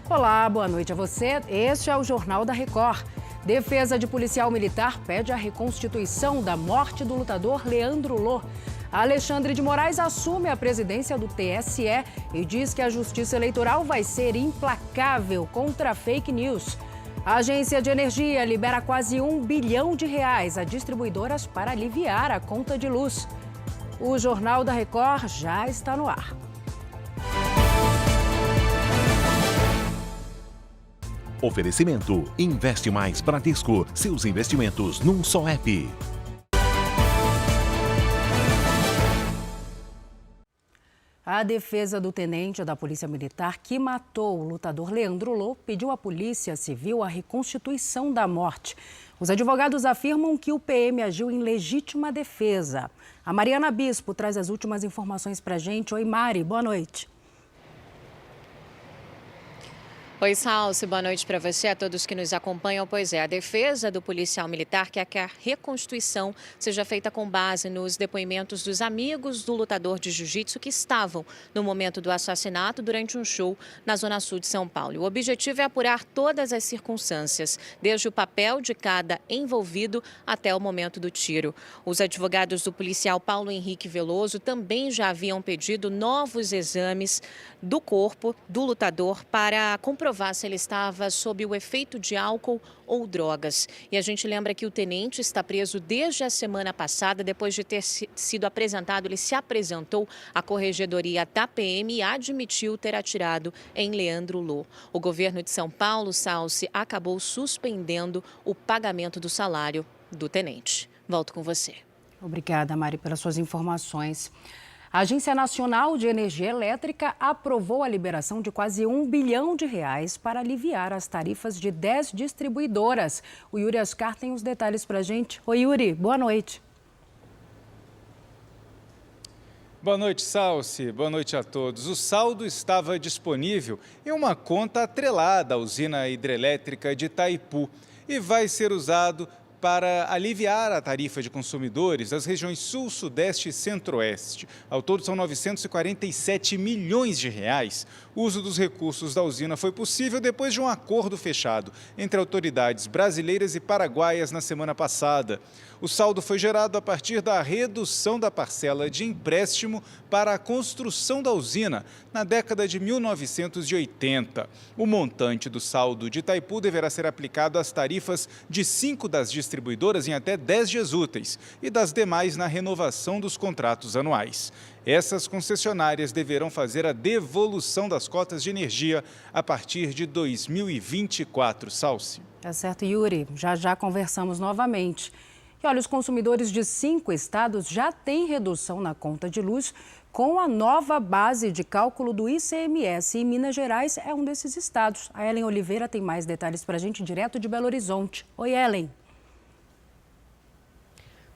Olá, boa noite a você. Este é o Jornal da Record. Defesa de policial militar pede a reconstituição da morte do lutador Leandro Lô. Alexandre de Moraes assume a presidência do TSE e diz que a Justiça Eleitoral vai ser implacável contra fake news. A Agência de Energia libera quase R$1 bilhão a distribuidoras para aliviar a conta de luz. O Jornal da Record já está no ar. Oferecimento: Investe Mais Bradesco. Seus investimentos num só app. A defesa do tenente da Polícia Militar que matou o lutador Leandro Lô pediu à Polícia Civil a reconstituição da morte. Os advogados afirmam que o PM agiu em legítima defesa. A Mariana Bispo traz as últimas informações para a gente. Oi, Mari, boa noite. Oi, Salsi, boa noite para você, a todos que nos acompanham. Pois é, a defesa do policial militar quer que a reconstituição seja feita com base nos depoimentos dos amigos do lutador de jiu-jitsu que estavam no momento do assassinato durante um show na Zona Sul de São Paulo. O objetivo é apurar todas as circunstâncias, desde o papel de cada envolvido até o momento do tiro. Os advogados do policial Paulo Henrique Veloso também já haviam pedido novos exames do corpo do lutador para comprovar se ele estava sob o efeito de álcool ou drogas. E a gente lembra que o tenente está preso desde a semana passada, depois de ter sido apresentado, ele se apresentou à corregedoria da PM e admitiu ter atirado em Leandro Lô. O governo de São Paulo, Salsi, acabou suspendendo o pagamento do salário do tenente. Volto com você. Obrigada, Mari, pelas suas informações. A Agência Nacional de Energia Elétrica aprovou a liberação de quase R$1 bilhão para aliviar as tarifas de 10 distribuidoras. O Yuri Ascar tem os detalhes para a gente. Oi, Yuri, boa noite. Boa noite, Salsi. Boa noite a todos. O saldo estava disponível em uma conta atrelada à usina hidrelétrica de Itaipu e vai ser usado para aliviar a tarifa de consumidores das regiões Sul, Sudeste e Centro-Oeste. Ao todo, são R$947 milhões. O uso dos recursos da usina foi possível depois de um acordo fechado entre autoridades brasileiras e paraguaias na semana passada. O saldo foi gerado a partir da redução da parcela de empréstimo para a construção da usina na década de 1980. O montante do saldo de Itaipu deverá ser aplicado às tarifas de 5 das distribuidoras em até 10 dias úteis e das demais na renovação dos contratos anuais. Essas concessionárias deverão fazer a devolução das cotas de energia a partir de 2024, Salsi. Tá certo, Yuri. Já conversamos novamente. E olha, os consumidores de 5 estados já têm redução na conta de luz com a nova base de cálculo do ICMS. E Minas Gerais é um desses estados. A Ellen Oliveira tem mais detalhes para a gente direto de Belo Horizonte. Oi, Ellen.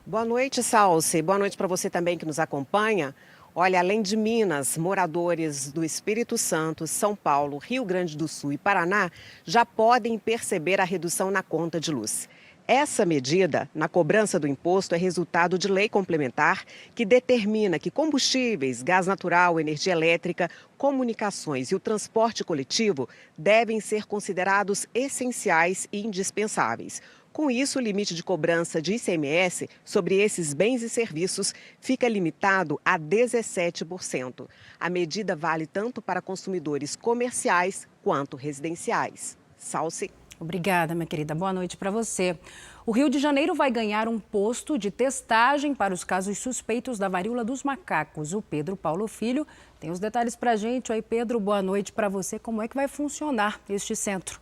Boa noite, Salsi. Boa noite para você também que nos acompanha. Olha, além de Minas, moradores do Espírito Santo, São Paulo, Rio Grande do Sul e Paraná já podem perceber a redução na conta de luz. Essa medida, na cobrança do imposto, é resultado de lei complementar que determina que combustíveis, gás natural, energia elétrica, comunicações e o transporte coletivo devem ser considerados essenciais e indispensáveis. Com isso, o limite de cobrança de ICMS sobre esses bens e serviços fica limitado a 17%. A medida vale tanto para consumidores comerciais quanto residenciais. Salsi. Obrigada, minha querida. Boa noite para você. O Rio de Janeiro vai ganhar um posto de testagem para os casos suspeitos da varíola dos macacos. O Pedro Paulo Filho tem os detalhes para a gente. Oi, Pedro, boa noite para você. Como é que vai funcionar este centro?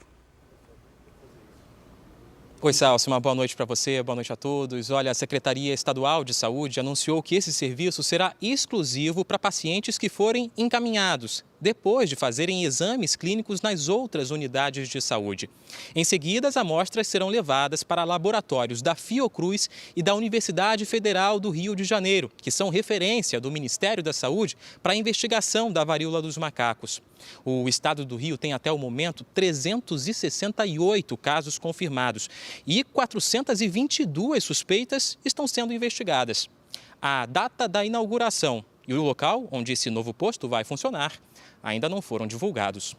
Oi, Salsi, uma boa noite para você, boa noite a todos. Olha, a Secretaria Estadual de Saúde anunciou que esse serviço será exclusivo para pacientes que forem encaminhados depois de fazerem exames clínicos nas outras unidades de saúde. Em seguida, as amostras serão levadas para laboratórios da Fiocruz e da Universidade Federal do Rio de Janeiro, que são referência do Ministério da Saúde para a investigação da varíola dos macacos. O estado do Rio tem até o momento 368 casos confirmados e 422 suspeitas estão sendo investigadas. A data da inauguração e o local onde esse novo posto vai funcionar ainda não foram divulgados.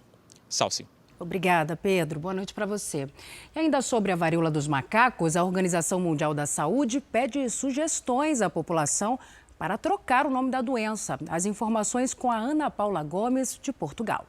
Salsi. Obrigada, Pedro. Boa noite para você. E ainda sobre a varíola dos macacos, a Organização Mundial da Saúde pede sugestões à população para trocar o nome da doença. As informações com a Ana Paula Gomes, de Portugal.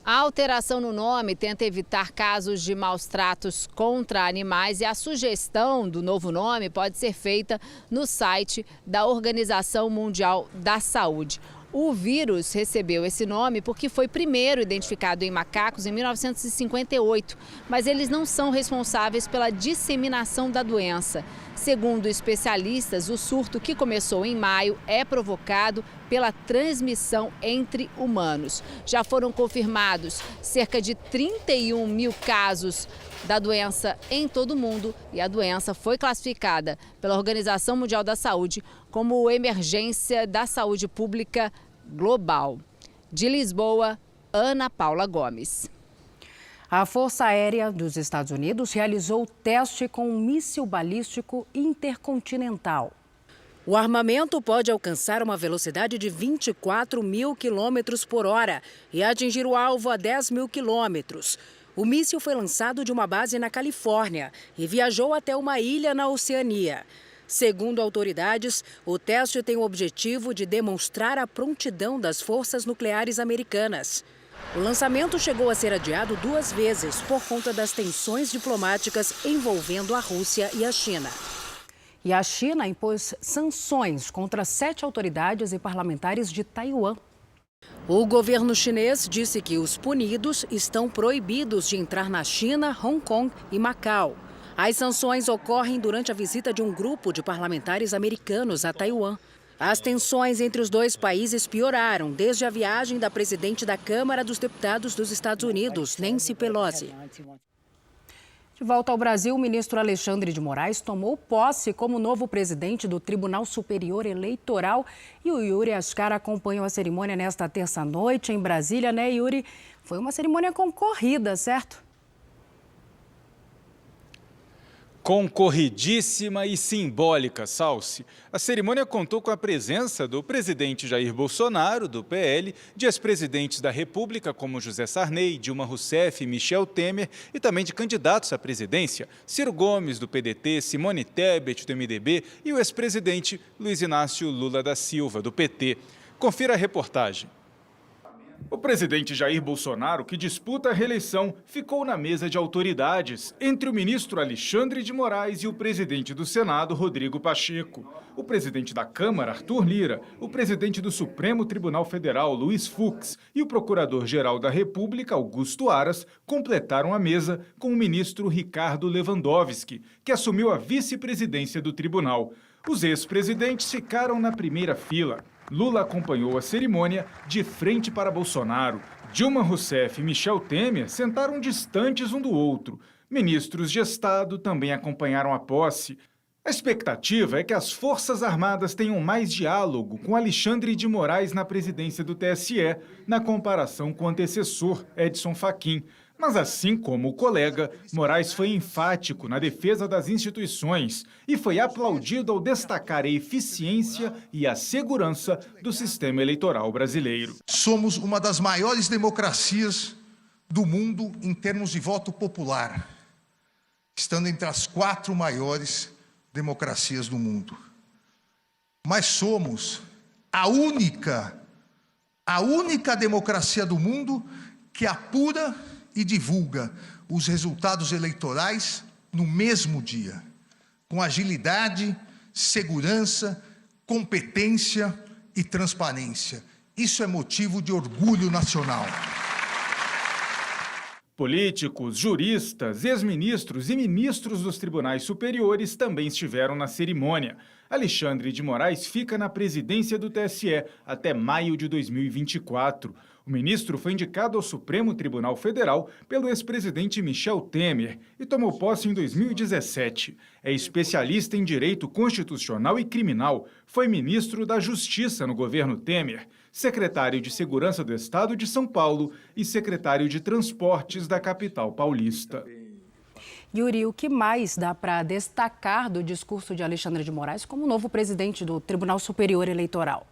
A alteração no nome tenta evitar casos de maus tratos contra animais e a sugestão do novo nome pode ser feita no site da Organização Mundial da Saúde. O vírus recebeu esse nome porque foi primeiro identificado em macacos em 1958, mas eles não são responsáveis pela disseminação da doença. Segundo especialistas, o surto que começou em maio é provocado pela transmissão entre humanos. Já foram confirmados cerca de 31 mil casos da doença em todo o mundo e a doença foi classificada pela Organização Mundial da Saúde como emergência da saúde pública global. De Lisboa, Ana Paula Gomes. A Força Aérea dos Estados Unidos realizou teste com um míssil balístico intercontinental. O armamento pode alcançar uma velocidade de 24 mil quilômetros por hora e atingir o alvo a 10 mil quilômetros. O míssil foi lançado de uma base na Califórnia e viajou até uma ilha na Oceania. Segundo autoridades, o teste tem o objetivo de demonstrar a prontidão das forças nucleares americanas. O lançamento chegou a ser adiado 2 vezes por conta das tensões diplomáticas envolvendo a Rússia e a China. E a China impôs sanções contra 7 autoridades e parlamentares de Taiwan. O governo chinês disse que os punidos estão proibidos de entrar na China, Hong Kong e Macau. As sanções ocorrem durante a visita de um grupo de parlamentares americanos a Taiwan. As tensões entre os dois países pioraram desde a viagem da presidente da Câmara dos Deputados dos Estados Unidos, Nancy Pelosi. De volta ao Brasil, o ministro Alexandre de Moraes tomou posse como novo presidente do Tribunal Superior Eleitoral. E o Yuri Ascar acompanhou a cerimônia nesta terça-noite em Brasília, né, Yuri? Foi uma cerimônia concorrida, certo? Concorridíssima e simbólica, Salsi. A cerimônia contou com a presença do presidente Jair Bolsonaro, do PL, de ex-presidentes da República, como José Sarney, Dilma Rousseff e Michel Temer, e também de candidatos à presidência, Ciro Gomes, do PDT, Simone Tebet, do MDB, e o ex-presidente Luiz Inácio Lula da Silva, do PT. Confira a reportagem. O presidente Jair Bolsonaro, que disputa a reeleição, ficou na mesa de autoridades entre o ministro Alexandre de Moraes e o presidente do Senado, Rodrigo Pacheco. O presidente da Câmara, Arthur Lira, o presidente do Supremo Tribunal Federal, Luiz Fux, e o procurador-geral da República, Augusto Aras, completaram a mesa com o ministro Ricardo Lewandowski, que assumiu a vice-presidência do tribunal. Os ex-presidentes ficaram na primeira fila. Lula acompanhou a cerimônia de frente para Bolsonaro. Dilma Rousseff e Michel Temer sentaram distantes um do outro. Ministros de Estado também acompanharam a posse. A expectativa é que as Forças Armadas tenham mais diálogo com Alexandre de Moraes na presidência do TSE, na comparação com o antecessor, Edson Fachin. Mas assim como o colega, Moraes foi enfático na defesa das instituições e foi aplaudido ao destacar a eficiência e a segurança do sistema eleitoral brasileiro. Somos uma das maiores democracias do mundo em termos de voto popular, estando entre as 4 maiores democracias do mundo. Mas somos a única democracia do mundo que apura e divulga os resultados eleitorais no mesmo dia, com agilidade, segurança, competência e transparência. Isso é motivo de orgulho nacional. Políticos, juristas, ex-ministros e ministros dos tribunais superiores também estiveram na cerimônia. Alexandre de Moraes fica na presidência do TSE até maio de 2024. O ministro foi indicado ao Supremo Tribunal Federal pelo ex-presidente Michel Temer e tomou posse em 2017. É especialista em direito constitucional e criminal, foi ministro da Justiça no governo Temer, secretário de Segurança do Estado de São Paulo e secretário de Transportes da capital paulista. Yuri, o que mais dá para destacar do discurso de Alexandre de Moraes como novo presidente do Tribunal Superior Eleitoral?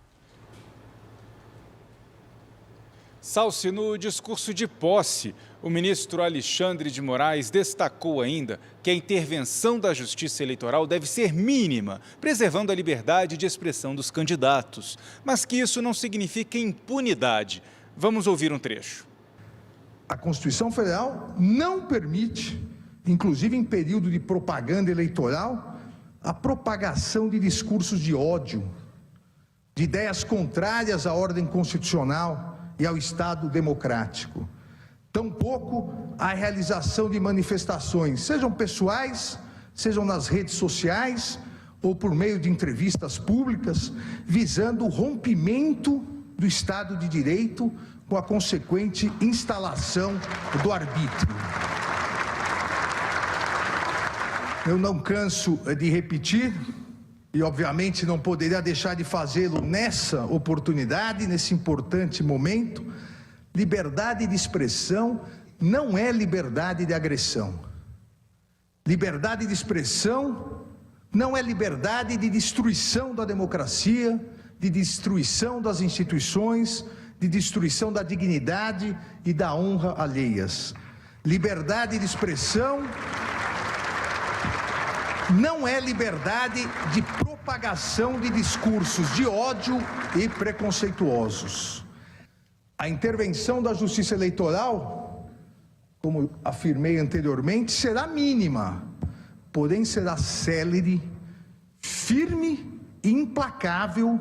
Salsi, no discurso de posse, o ministro Alexandre de Moraes destacou ainda que a intervenção da Justiça Eleitoral deve ser mínima, preservando a liberdade de expressão dos candidatos, mas que isso não significa impunidade. Vamos ouvir um trecho. A Constituição Federal não permite, inclusive em período de propaganda eleitoral, a propagação de discursos de ódio, de ideias contrárias à ordem constitucional e ao Estado democrático. Tampouco a realização de manifestações, sejam pessoais, sejam nas redes sociais ou por meio de entrevistas públicas, visando o rompimento do Estado de Direito com a consequente instalação do arbítrio. Eu não canso de repetir, e obviamente não poderia deixar de fazê-lo nessa oportunidade, nesse importante momento: liberdade de expressão não é liberdade de agressão. Liberdade de expressão não é liberdade de destruição da democracia, de destruição das instituições, de destruição da dignidade e da honra alheias. Liberdade de expressão não é liberdade de propagação de discursos de ódio e preconceituosos. A intervenção da Justiça Eleitoral, como afirmei anteriormente, será mínima, porém será célere, firme e implacável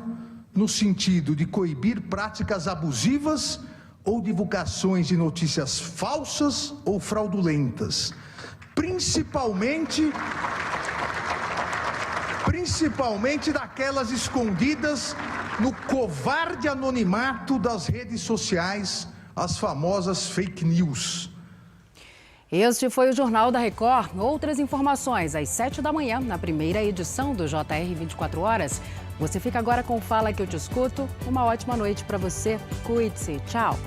no sentido de coibir práticas abusivas ou divulgações de notícias falsas ou fraudulentas, principalmente daquelas escondidas no covarde anonimato das redes sociais, as famosas fake news. Este foi o Jornal da Record. Outras informações às 7 da manhã, na primeira edição do JR 24 Horas. Você fica agora com Fala Que Eu Te Escuto. Uma ótima noite para você. Cuide-se. Tchau.